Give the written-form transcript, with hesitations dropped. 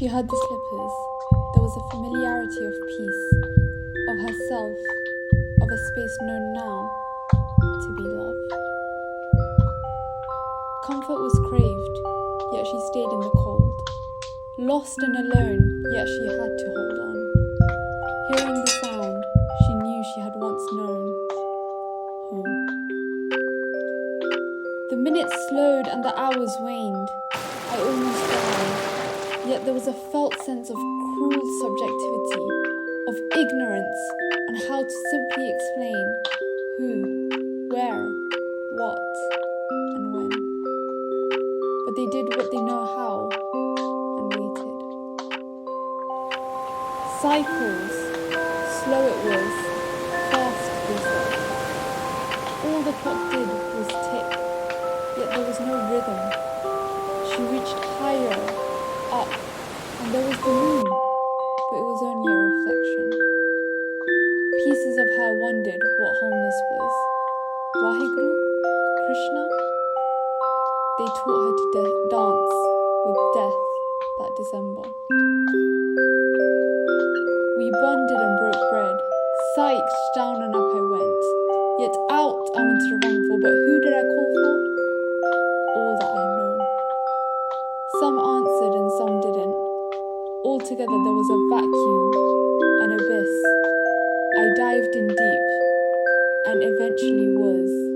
She heard the slippers. There was a familiarity of peace, of herself, of a space known now to be love. Comfort was craved, yet she stayed in the cold. Lost and alone, yet she had to hold on. Hearing the sound, she knew she had once known home. The minutes slowed and the hours waned. I almost died, yet there was a felt sense of cruel subjectivity, of ignorance, and how to simply explain who, where, what, and when. But they did what they know how, and waited. Cycles, slow it was, fast they said. All the clock did was tick, yet there was no rhythm. She reached higher, up, and there was the moon, but it was only a reflection. Pieces of her wondered what wholeness was. Waheguru? Krishna? They taught her to dance with death that December. We bonded and broke bread. Psyched, down and up I went. Yet out I wanted to run for, but who did I call for? All that I had known. Some answered and some didn't. Altogether there was a vacuum, an abyss. I dived in deep and eventually was